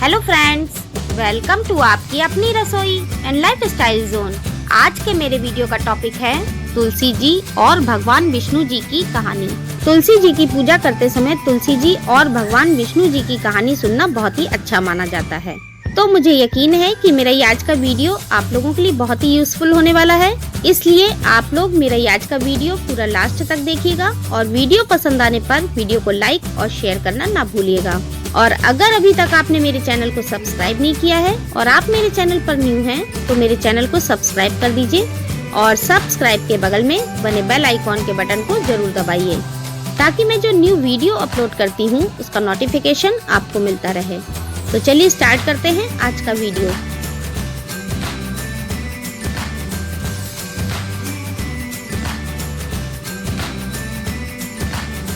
Hello friends, welcome to आपकी अपनी रसोई एंड लाइफ स्टाइल जोन। आज के मेरे वीडियो का टॉपिक है तुलसी जी और भगवान विष्णु जी की कहानी। तुलसी जी की पूजा करते समय तुलसी जी और भगवान विष्णु जी की कहानी सुनना बहुत ही अच्छा माना जाता है। तो मुझे यकीन है कि मेरा ये आज का वीडियो आप लोगों के लिए बहुत ही यूजफुल होने वाला है, इसलिए आप लोग मेरा ये आज का वीडियो पूरा लास्ट तक देखिएगा और वीडियो पसंद आने पर वीडियो को लाइक और शेयर करना ना भूलिएगा। और अगर अभी तक आपने मेरे चैनल को सब्सक्राइब नहीं किया है और आप मेरे चैनल पर न्यू हैं, तो मेरे चैनल को सब्सक्राइब कर दीजिए और सब्सक्राइब के बगल में बने बेल आइकॉन के बटन को जरूर दबाइए, ताकि मैं जो न्यू वीडियो अपलोड करती हूँ उसका नोटिफिकेशन आपको मिलता रहे। तो चलिए स्टार्ट करते हैं आज का वीडियो।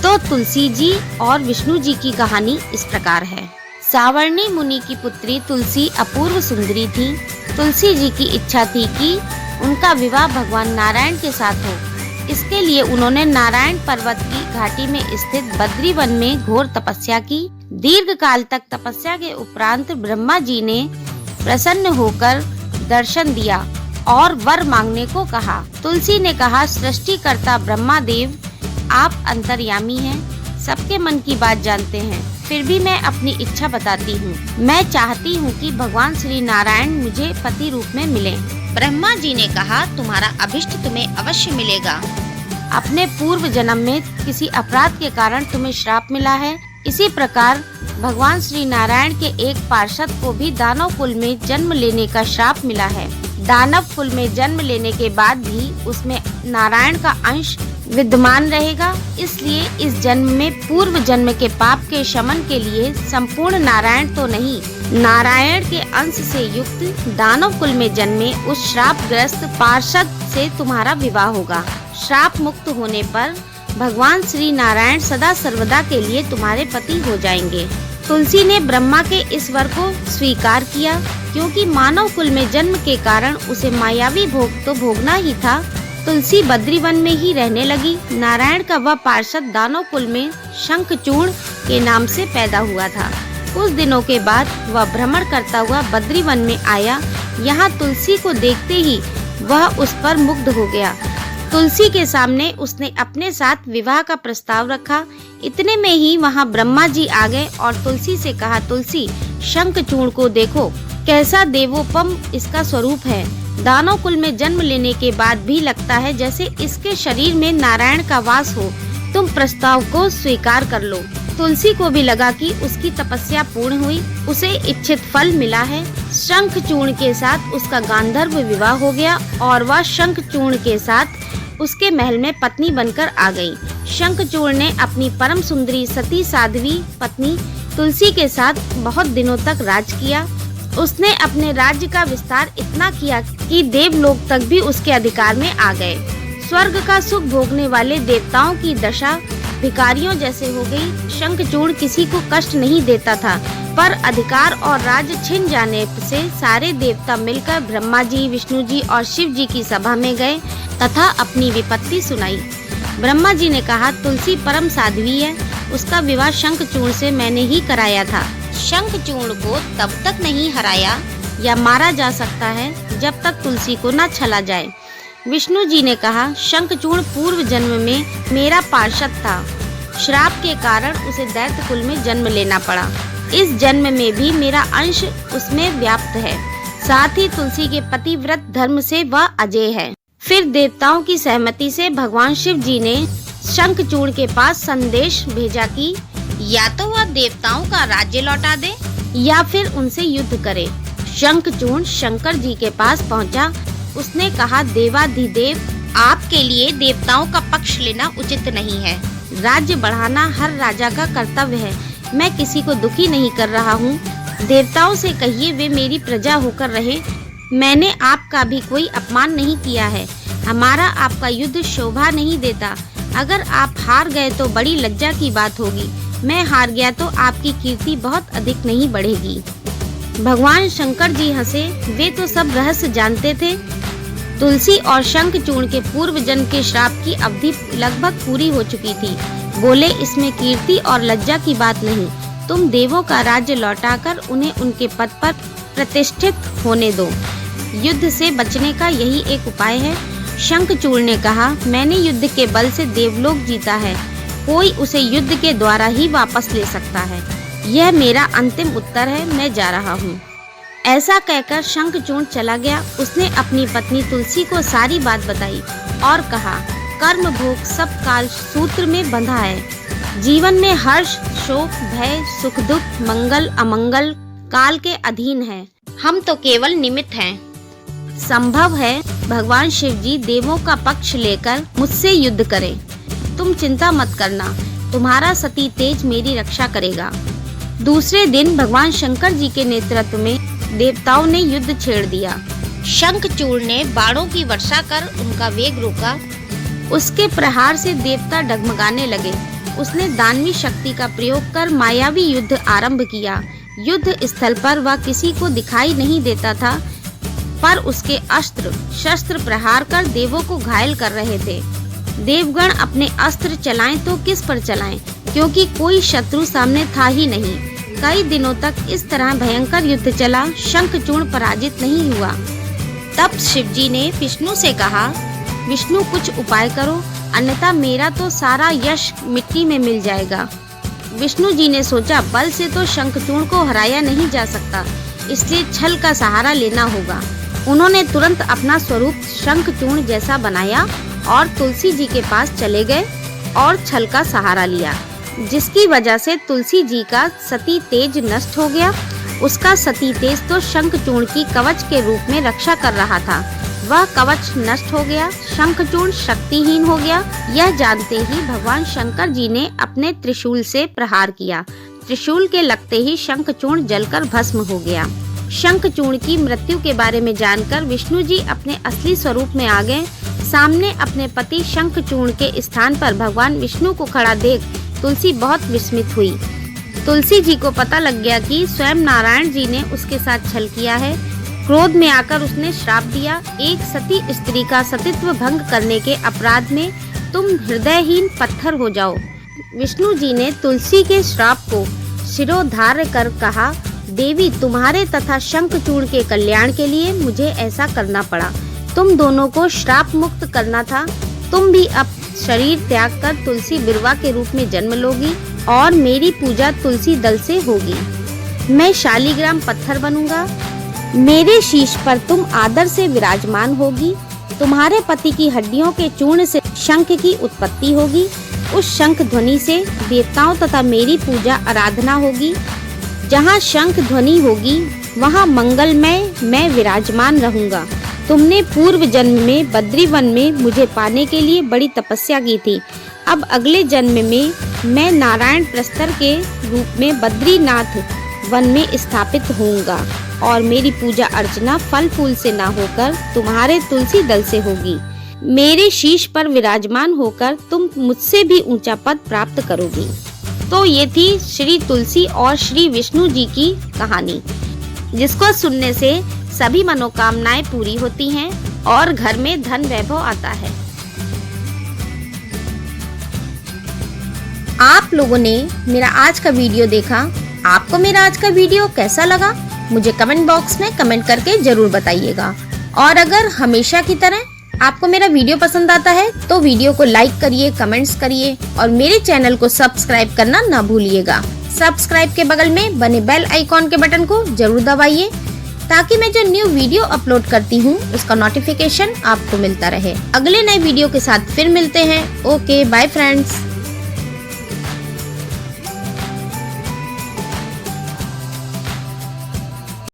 तो तुलसी जी और विष्णु जी की कहानी इस प्रकार है। सावर्णी मुनि की पुत्री तुलसी अपूर्व सुंदरी थी। तुलसी जी की इच्छा थी कि उनका विवाह भगवान नारायण के साथ हो। इसके लिए उन्होंने नारायण पर्वत की घाटी में स्थित बद्री वन में घोर तपस्या की। दीर्घ काल तक तपस्या के उपरांत ब्रह्मा जी ने प्रसन्न होकर दर्शन दिया और वर मांगने को कहा। तुलसी ने कहा, सृष्टिकर्ता ब्रह्मा देव, आप अंतर्यामी हैं, सबके मन की बात जानते हैं, फिर भी मैं अपनी इच्छा बताती हूँ। मैं चाहती हूँ कि भगवान श्री नारायण मुझे पति रूप में मिले। ब्रह्मा जी ने कहा, तुम्हारा अभिष्ट तुम्हें अवश्य मिलेगा। अपने पूर्व जन्म में किसी अपराध के कारण तुम्हें श्राप मिला है। इसी प्रकार भगवान श्री नारायण के एक पार्षद को भी दानव कुल में जन्म लेने का श्राप मिला है। दानव कुल में जन्म लेने के बाद भी उसमें नारायण का अंश विद्यमान रहेगा। इसलिए इस जन्म में पूर्व जन्म के पाप के शमन के लिए संपूर्ण नारायण तो नहीं, नारायण के अंश से युक्त दानव कुल में जन्मे उस श्राप ग्रस्त पार्षद से तुम्हारा विवाह होगा। श्राप मुक्त होने पर भगवान श्री नारायण सदा सर्वदा के लिए तुम्हारे पति हो जाएंगे। तुलसी ने ब्रह्मा के इस वर को स्वीकार किया, क्योंकि मानव कुल में जन्म के कारण उसे मायावी भोग तो भोगना ही था। तुलसी बद्री वन में ही रहने लगी। नारायण का वह पार्षद दानव कुल में शंखचूड़ के नाम से पैदा हुआ था। कुछ दिनों के बाद वह भ्रमण करता हुआ बद्री वन में आया। यहाँ तुलसी को देखते ही वह उस पर मुग्ध हो गया। तुलसी के सामने उसने अपने साथ विवाह का प्रस्ताव रखा। इतने में ही वहाँ ब्रह्मा जी आ गए और तुलसी से कहा, तुलसी, शंखचूड़ को देखो, कैसा देवोपम इसका स्वरूप है। दानव कुल में जन्म लेने के बाद भी लगता है जैसे इसके शरीर में नारायण का वास हो। तुम प्रस्ताव को स्वीकार कर लो। तुलसी को भी लगा कि उसकी तपस्या पूर्ण हुई, उसे इच्छित फल मिला है। शंखचूड़ के साथ उसका गांधर्व विवाह हो गया और वह शंखचूड़ के साथ उसके महल में पत्नी बनकर आ गई। शंखचूड़ ने अपनी परम सुंदरी सती साध्वी पत्नी तुलसी के साथ बहुत दिनों तक राज किया। उसने अपने राज्य का विस्तार इतना किया कि देवलोक तक भी उसके अधिकार में आ गए। स्वर्ग का सुख भोगने वाले देवताओं की दशा भिखारियों जैसे हो गई। शंखचूड़ किसी को कष्ट नहीं देता था, पर अधिकार और राज्य छिन जाने से सारे देवता मिलकर ब्रह्मा जी, विष्णु जी और शिव जी की सभा में गए तथा अपनी विपत्ति सुनाई। ब्रह्मा जी ने कहा, तुलसी परम साध्वी है, उसका विवाह शंखचूड़ से मैंने ही कराया था। शंखचूड़ को तब तक नहीं हराया या मारा जा सकता है जब तक तुलसी को न छला जाए। विष्णु जी ने कहा, शंखचूड़ पूर्व जन्म में मेरा पार्षद था। श्राप के कारण उसे दैत्य कुल में जन्म लेना पड़ा। इस जन्म में भी मेरा अंश उसमें व्याप्त है। साथ ही तुलसी के पतिव्रत धर्म से वह अजय है। फिर देवताओं की सहमति से भगवान शिव जी ने शंखचूड़ के पास संदेश भेजा कि या तो वह देवताओं का राज्य लौटा दे या फिर उनसे युद्ध करे। शंखचूड़ शंकर जी के पास पहुंचा। उसने कहा, देवाधिदेव, आपके लिए देवताओं का पक्ष लेना उचित नहीं है। राज्य बढ़ाना हर राजा का कर्तव्य है। मैं किसी को दुखी नहीं कर रहा हूँ। देवताओं से कहिए वे मेरी प्रजा होकर रहे। मैंने आपका भी कोई अपमान नहीं किया है। हमारा आपका युद्ध शोभा नहीं देता। अगर आप हार गए तो बड़ी लज्जा की बात होगी। मैं हार गया तो आपकी कीर्ति बहुत अधिक नहीं बढ़ेगी। भगवान शंकर जी हंसे। वे तो सब रहस्य जानते थे। तुलसी और शंखचूड़ के पूर्व जन्म के श्राप की अवधि लगभग पूरी हो चुकी थी। बोले, इसमें कीर्ति और लज्जा की बात नहीं, तुम देवों का राज्य लौटाकर उन्हें उनके पद पर प्रतिष्ठित होने दो। युद्ध से बचने का यही एक उपाय है। शंखचूड़ ने कहा, मैंने युद्ध के बल से देवलोक जीता है, कोई उसे युद्ध के द्वारा ही वापस ले सकता है। यह मेरा अंतिम उत्तर है, मैं जा रहा हूँ। ऐसा कहकर शंखचूड़ चला गया। उसने अपनी पत्नी तुलसी को सारी बात बताई और कहा, कर्म भोग सब काल सूत्र में बंधा है। जीवन में हर्ष, शोक, भय, सुख, दुख, मंगल, अमंगल काल के अधीन है। हम तो केवल निमित्त हैं। संभव है भगवान शिव जी देवों का पक्ष लेकर मुझसे युद्ध करें। तुम चिंता मत करना, तुम्हारा सती तेज मेरी रक्षा करेगा। दूसरे दिन भगवान शंकर जी के नेतृत्व में देवताओं ने युद्ध छेड़ दिया। शंखचूड़ ने बाणों की वर्षा कर उनका वेग रोका। उसके प्रहार से देवता डगमगाने लगे। उसने दानवी शक्ति का प्रयोग कर मायावी युद्ध आरंभ किया। युद्ध स्थल पर वह किसी को दिखाई नहीं देता था, पर उसके अस्त्र शस्त्र प्रहार कर देवों को घायल कर रहे थे। देवगण अपने अस्त्र चलाएं तो किस पर चलाएं, क्योंकि कोई शत्रु सामने था ही नहीं। कई दिनों तक इस तरह भयंकर युद्ध चला। शंखचूड़ पराजित नहीं हुआ। तब शिवजी ने विष्णु से कहा, विष्णु कुछ उपाय करो, अन्यथा मेरा तो सारा यश मिट्टी में मिल जाएगा। विष्णु जी ने सोचा, बल से तो शंखचूड़ को हराया नहीं जा सकता, इसलिए छल का सहारा लेना होगा। उन्होंने तुरंत अपना स्वरूप शंखचूड़ जैसा बनाया और तुलसी जी के पास चले गए और छल का सहारा लिया, जिसकी वजह से तुलसी जी का सती तेज नष्ट हो गया। उसका सती तेज तो शंखचूड़ की कवच के रूप में रक्षा कर रहा था। वह कवच नष्ट हो गया, शंखचूड़ शक्तिहीन हो गया। यह जानते ही भगवान शंकर जी ने अपने त्रिशूल से प्रहार किया। त्रिशूल के लगते ही शंखचूड़ जलकर भस्म हो गया। शंखचूड़ की मृत्यु के बारे में जानकर विष्णु जी अपने असली स्वरूप में आ गए। सामने अपने पति शंखचूड़ के स्थान पर भगवान विष्णु को खड़ा देख तुलसी बहुत विस्मित हुई। तुलसी जी को पता लग गया कि स्वयं नारायण जी ने उसके साथ छल किया है। क्रोध में आकर उसने श्राप दिया, एक सती स्त्री का सतीत्व भंग करने के अपराध में तुम हृदयहीन पत्थर हो जाओ। विष्णु जी ने तुलसी के श्राप को शिरोधार्य कर कहा, देवी तुम्हारे तथा शंखचूड़ के कल्याण के लिए मुझे ऐसा करना पड़ा। तुम दोनों को श्राप मुक्त करना था। तुम भी अब शरीर त्याग कर तुलसी बिरवा के रूप में जन्म लोगी और मेरी पूजा तुलसी दल से होगी। मैं शालीग्राम पत्थर बनूंगा। मेरे शीश पर तुम आदर से विराजमान होगी। तुम्हारे पति की हड्डियों के चूर्ण से शंख की उत्पत्ति होगी। उस शंख ध्वनि से देवताओं तथा मेरी पूजा आराधना होगी। जहाँ शंख ध्वनि होगी वहाँ मंगलमय मैं विराजमान रहूंगा। तुमने पूर्व जन्म में बद्रीवन में मुझे पाने के लिए बड़ी तपस्या की थी। अब अगले जन्म में मैं नारायण प्रस्तर के रूप में बद्रीनाथ वन में स्थापित होऊंगा और मेरी पूजा अर्चना फल फूल से ना होकर तुम्हारे तुलसी दल से होगी। मेरे शीश पर विराजमान होकर तुम मुझसे भी ऊंचा पद प्राप्त करोगी। तो ये थी श्री तुलसी और श्री विष्णु जी की कहानी, जिसको सुनने से सभी मनोकामनाएं पूरी होती हैं और घर में धन वैभव आता है। आप लोगों ने मेरा आज का वीडियो देखा। आपको मेरा आज का वीडियो कैसा लगा मुझे कमेंट बॉक्स में कमेंट करके जरूर बताइएगा। और अगर हमेशा की तरह आपको मेरा वीडियो पसंद आता है तो वीडियो को लाइक करिए, कमेंट्स करिए और मेरे चैनल को सब्सक्राइब करना ना भूलिएगा। सब्सक्राइब के बगल में बने बेल आइकॉन के बटन को जरूर दबाइए ताकि मैं जो न्यू वीडियो अपलोड करती हूँ उसका नोटिफिकेशन आपको मिलता रहे। अगले नए वीडियो के साथ फिर मिलते हैं। Okay, bye friends.